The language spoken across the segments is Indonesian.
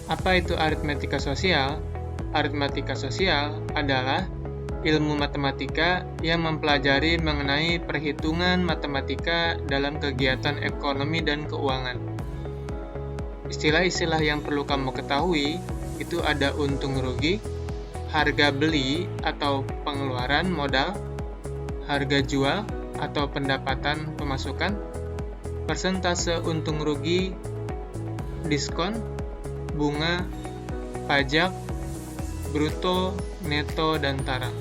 Apa itu aritmatika sosial? Aritmatika sosial adalah ilmu matematika yang mempelajari mengenai perhitungan matematika dalam kegiatan ekonomi dan keuangan. Istilah-istilah yang perlu kamu ketahui itu ada untung rugi, harga beli atau pengeluaran modal, harga jual atau pendapatan pemasukan, persentase untung rugi, diskon, bunga, pajak, bruto, neto, dan tara.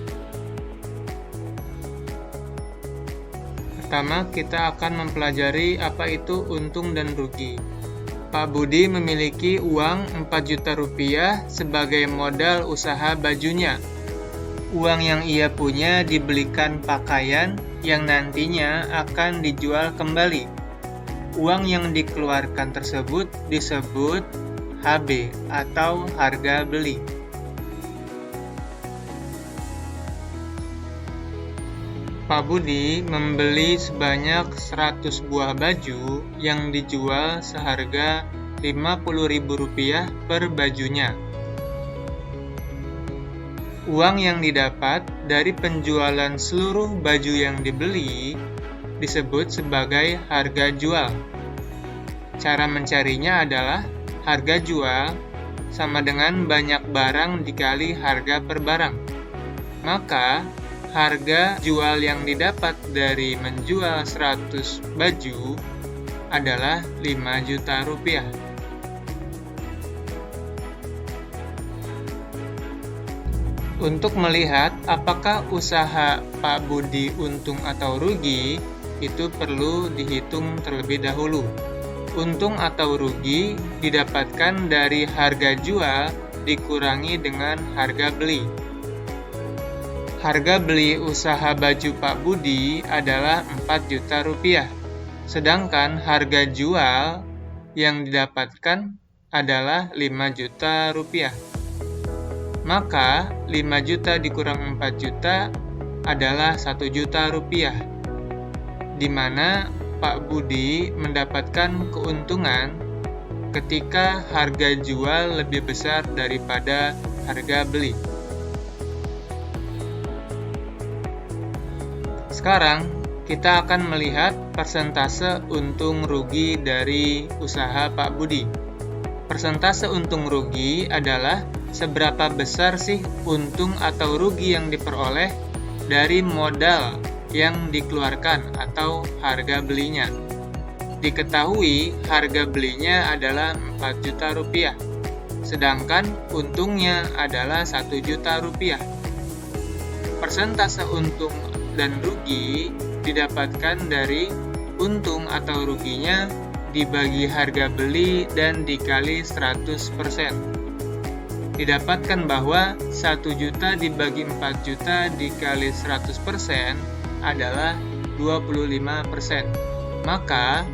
Pertama, kita akan mempelajari apa itu untung dan rugi. Pak Budi memiliki uang 4 juta rupiah sebagai modal usaha bajunya. Uang yang ia punya dibelikan pakaian yang nantinya akan dijual kembali. Uang yang dikeluarkan tersebut disebut HB atau harga beli. Pak Budi membeli sebanyak 100 buah baju yang dijual seharga Rp50.000 per bajunya. Uang yang didapat dari penjualan seluruh baju yang dibeli disebut sebagai harga jual. Cara mencarinya adalah harga jual sama dengan banyak barang dikali harga per barang. Maka harga jual yang didapat dari menjual 100 baju adalah 5 juta rupiah. Untuk melihat apakah usaha Pak Budi untung atau rugi, itu perlu dihitung terlebih dahulu. Untung atau rugi didapatkan dari harga jual dikurangi dengan harga beli. Harga beli usaha baju Pak Budi adalah 4 juta rupiah, sedangkan harga jual yang didapatkan adalah 5 juta rupiah. Maka 5 juta dikurang 4 juta adalah 1 juta rupiah, di mana Pak Budi mendapatkan keuntungan ketika harga jual lebih besar daripada harga beli. Sekarang, kita akan melihat persentase untung rugi dari usaha Pak Budi. Persentase untung rugi adalah seberapa besar sih untung atau rugi yang diperoleh dari modal yang dikeluarkan atau harga belinya. Diketahui harga belinya adalah 4 juta rupiah, sedangkan untungnya adalah 1 juta rupiah. Persentase untung dan rugi didapatkan dari untung atau ruginya dibagi harga beli dan dikali 100%. Didapatkan bahwa 1 juta dibagi 4 juta dikali 100% adalah 25%. Maka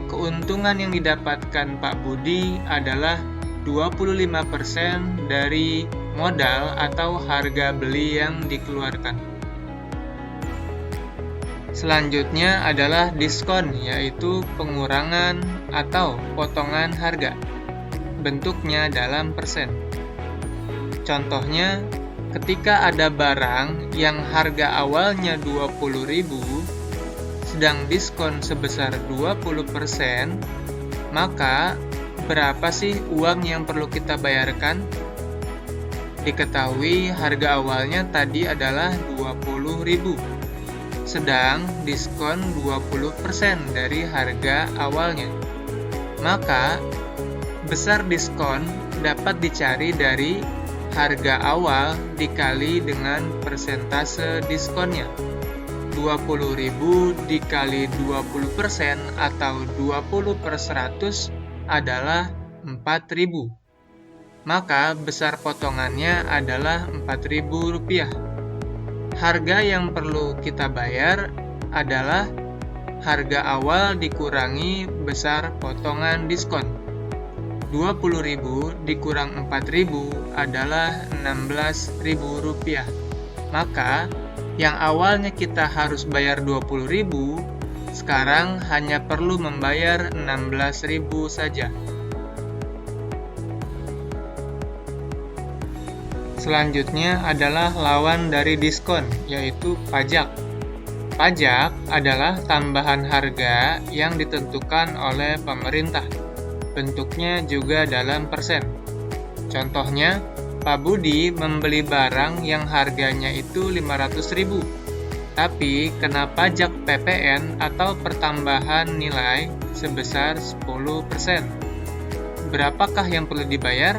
keuntungan yang didapatkan Pak Budi adalah 25% dari modal atau harga beli yang dikeluarkan. Selanjutnya adalah diskon, yaitu pengurangan atau potongan harga. Bentuknya dalam persen. Contohnya, ketika ada barang yang harga awalnya 20.000, sedang diskon sebesar 20%, maka berapa sih uang yang perlu kita bayarkan? Diketahui harga awalnya tadi adalah 20.000. Sedang diskon 20% dari harga awalnya. Maka, besar diskon dapat dicari dari harga awal dikali dengan persentase diskonnya. 20.000 dikali 20% atau 20/100 adalah 4.000. Maka besar potongannya adalah Rp4.000. Harga yang perlu kita bayar adalah harga awal dikurangi besar potongan diskon. 20.000 dikurang 4.000 adalah Rp16.000. Maka yang awalnya kita harus bayar 20.000, sekarang hanya perlu membayar 16.000 saja. Selanjutnya adalah lawan dari diskon, yaitu pajak. Pajak adalah tambahan harga yang ditentukan oleh pemerintah. Bentuknya juga dalam persen. Contohnya, Pak Budi membeli barang yang harganya itu 500.000, tapi kena pajak PPN atau pertambahan nilai sebesar 10%. Berapakah yang perlu dibayar?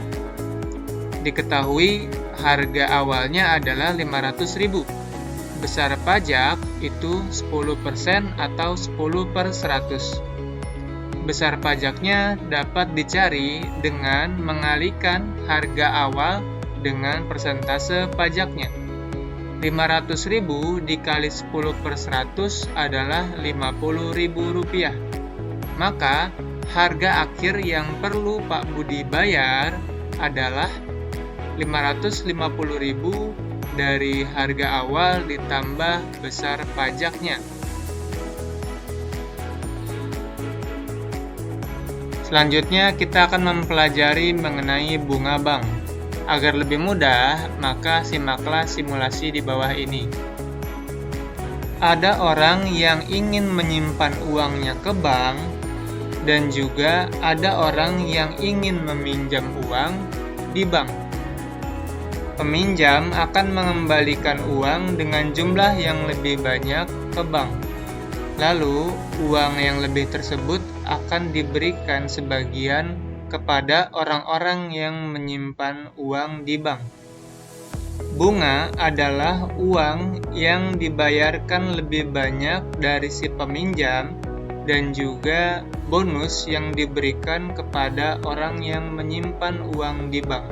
Diketahui harga awalnya adalah 500.000. Besar pajak itu 10% atau 10/100. Besar pajaknya dapat dicari dengan mengalihkan harga awal dengan persentase pajaknya. 500.000 dikali 10/100 adalah Rp50.000. Maka harga akhir yang perlu Pak Budi bayar adalah Rp550.000 dari harga awal ditambah besar pajaknya. Selanjutnya kita akan mempelajari mengenai bunga bank. Agar lebih mudah, maka simaklah simulasi di bawah ini. Ada orang yang ingin menyimpan uangnya ke bank, dan juga ada orang yang ingin meminjam uang di bank. Peminjam akan mengembalikan uang dengan jumlah yang lebih banyak ke bank. Lalu, uang yang lebih tersebut akan diberikan sebagian kepada orang-orang yang menyimpan uang di bank. Bunga adalah uang yang dibayarkan lebih banyak dari si peminjam dan juga bonus yang diberikan kepada orang yang menyimpan uang di bank.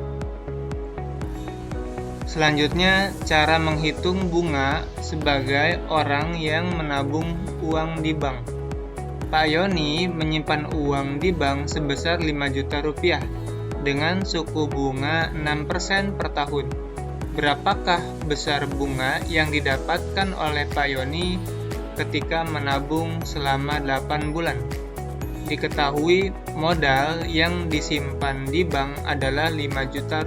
Selanjutnya, cara menghitung bunga sebagai orang yang menabung uang di bank. Pak Yoni menyimpan uang di bank sebesar Rp5 juta dengan suku bunga 6% per tahun. Berapakah besar bunga yang didapatkan oleh Pak Yoni ketika menabung selama 8 bulan? Diketahui modal yang disimpan di bank adalah Rp5 juta,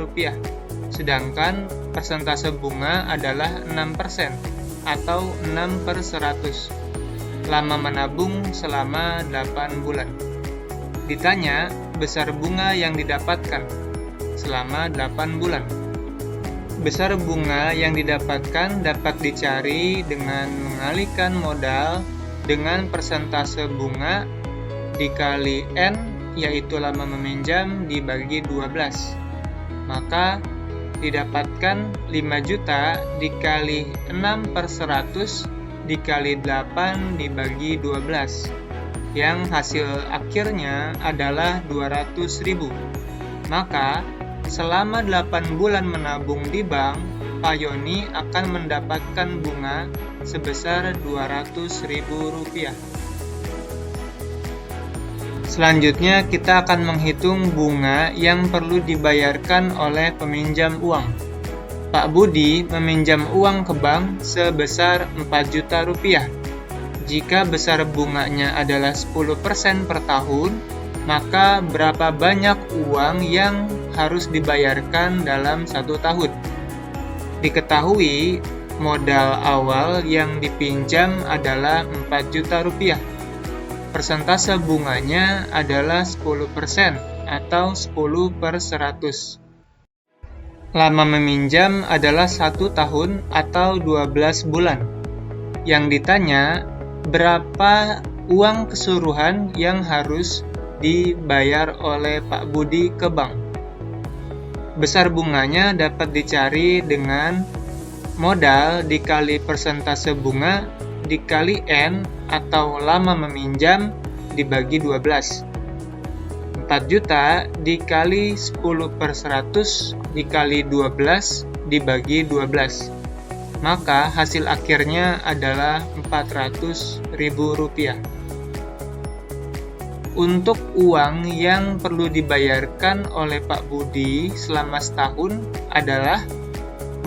sedangkan persentase bunga adalah 6% atau 6/100. Lama menabung selama 8 bulan. Ditanya besar bunga yang didapatkan selama 8 bulan. Besar bunga yang didapatkan dapat dicari dengan mengalihkan modal dengan persentase bunga dikali N, yaitu lama meminjam, dibagi 12. Maka didapatkan 5 juta dikali 6/100 dikali 8 dibagi 12, yang hasil akhirnya adalah 200.000. Maka selama 8 bulan menabung di bank, Pak Yoni akan mendapatkan bunga sebesar Rp200.000. Selanjutnya kita akan menghitung bunga yang perlu dibayarkan oleh peminjam uang. Pak Budi meminjam uang ke bank sebesar Rp4 juta. Jika besar bunganya adalah 10% per tahun, maka berapa banyak uang yang harus dibayarkan dalam 1 tahun? Diketahui modal awal yang dipinjam adalah Rp4 juta. Persentase bunganya adalah 10% atau 10/100. Lama meminjam adalah 1 tahun atau 12 bulan. Yang ditanya, berapa uang keseluruhan yang harus dibayar oleh Pak Budi ke bank? Besar bunganya dapat dicari dengan modal dikali persentase bunga dikali N atau lama meminjam dibagi 12. 4 juta dikali 10/100 dikali 12 dibagi 12. Maka hasil akhirnya adalah Rp400.000. Untuk uang yang perlu dibayarkan oleh Pak Budi selama setahun adalah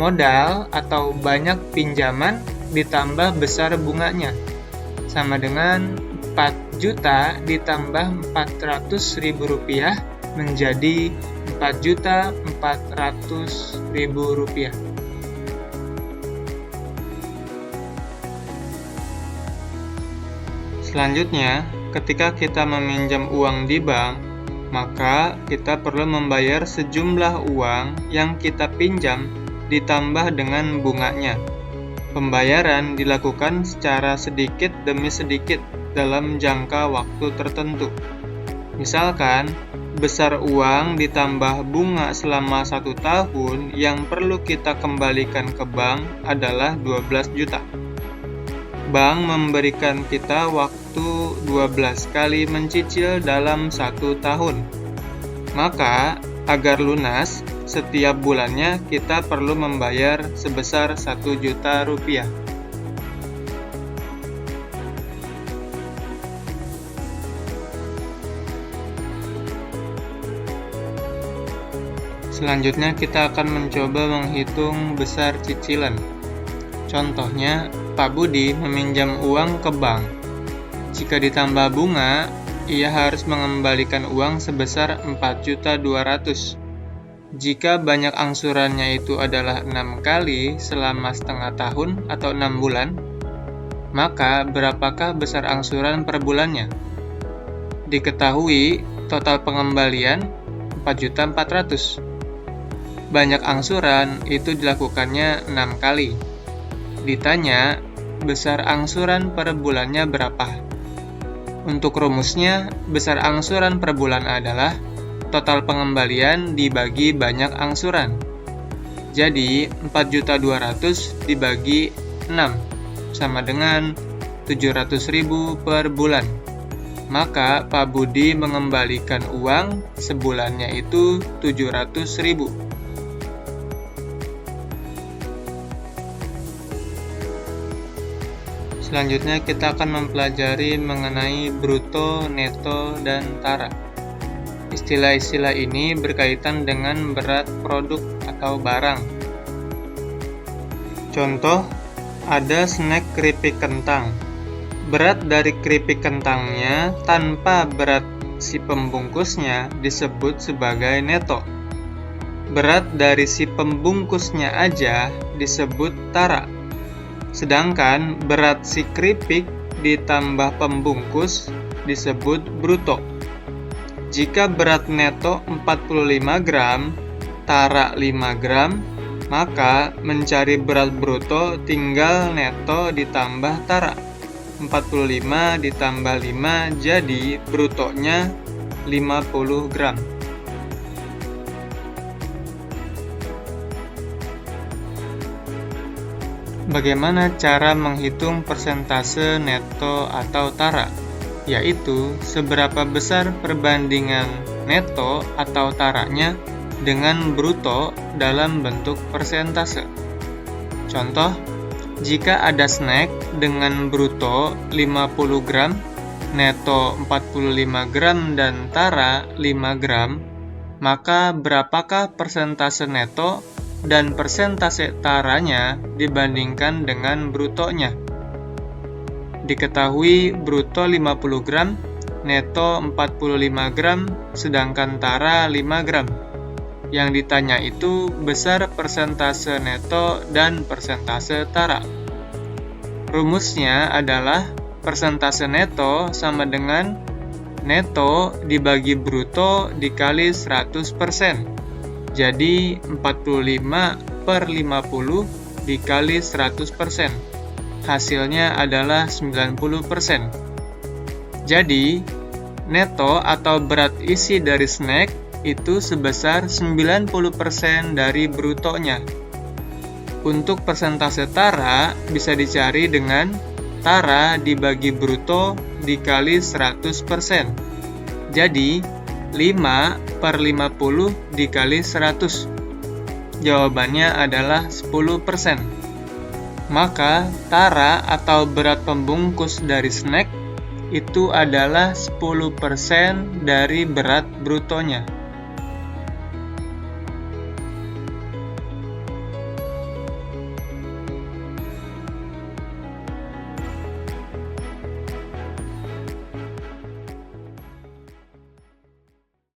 modal atau banyak pinjaman ditambah besar bunganya, sama dengan 4 juta ditambah Rp400.000 menjadi Rp4.400.000. Selanjutnya, ketika kita meminjam uang di bank, maka kita perlu membayar sejumlah uang yang kita pinjam ditambah dengan bunganya. Pembayaran dilakukan secara sedikit demi sedikit dalam jangka waktu tertentu. Misalkan, besar uang ditambah bunga selama 1 tahun yang perlu kita kembalikan ke bank adalah 12 juta. Bank memberikan kita waktu 12 kali mencicil dalam 1 tahun. Maka, agar lunas, setiap bulannya kita perlu membayar sebesar 1 juta rupiah. Selanjutnya kita akan mencoba menghitung besar cicilan. Contohnya, Pak Budi meminjam uang ke bank. Jika ditambah bunga, ia harus mengembalikan uang sebesar 4.200.000. Jika banyak angsurannya itu adalah 6 kali selama setengah tahun atau 6 bulan, maka berapakah besar angsuran per bulannya? Diketahui total pengembalian 4.400.000. Banyak angsuran itu dilakukannya 6 kali. Ditanya, besar angsuran per bulannya berapa? Untuk rumusnya, besar angsuran per bulan adalah total pengembalian dibagi banyak angsuran. Jadi, 4.200.000 dibagi 6, sama dengan 700.000 per bulan. Maka, Pak Budi mengembalikan uang sebulannya itu 700.000. Selanjutnya kita akan mempelajari mengenai bruto, neto, dan tara. Istilah-istilah ini berkaitan dengan berat produk atau barang. Contoh, ada snack keripik kentang. Berat dari keripik kentangnya tanpa berat si pembungkusnya disebut sebagai neto. Berat dari si pembungkusnya aja disebut tara. Sedangkan berat si keripik ditambah pembungkus disebut bruto. Jika berat neto 45 gram, tara 5 gram, maka mencari berat bruto tinggal neto ditambah tara. 45 ditambah 5 jadi brutonya 50 gram. Bagaimana cara menghitung persentase neto atau tara? Yaitu seberapa besar perbandingan neto atau taranya dengan bruto dalam bentuk persentase. Contoh, jika ada snack dengan bruto 50 gram, neto 45 gram dan tara 5 gram, maka berapakah persentase neto dan persentase taranya dibandingkan dengan brutonya? Diketahui bruto 50 gram, neto 45 gram, sedangkan tara 5 gram. Yang ditanya itu besar persentase neto dan persentase tara. Rumusnya adalah persentase neto sama dengan neto dibagi bruto dikali 100%. Jadi 45/50 dikali 100%. Hasilnya adalah 90%. Jadi, neto atau berat isi dari snack itu sebesar 90% dari brutonya. Untuk persentase tara bisa dicari dengan tara dibagi bruto dikali 100%. Jadi, 5/50 dikali 100. Jawabannya adalah 10%. Maka, tara atau berat pembungkus dari snack itu adalah 10% dari berat brutonya.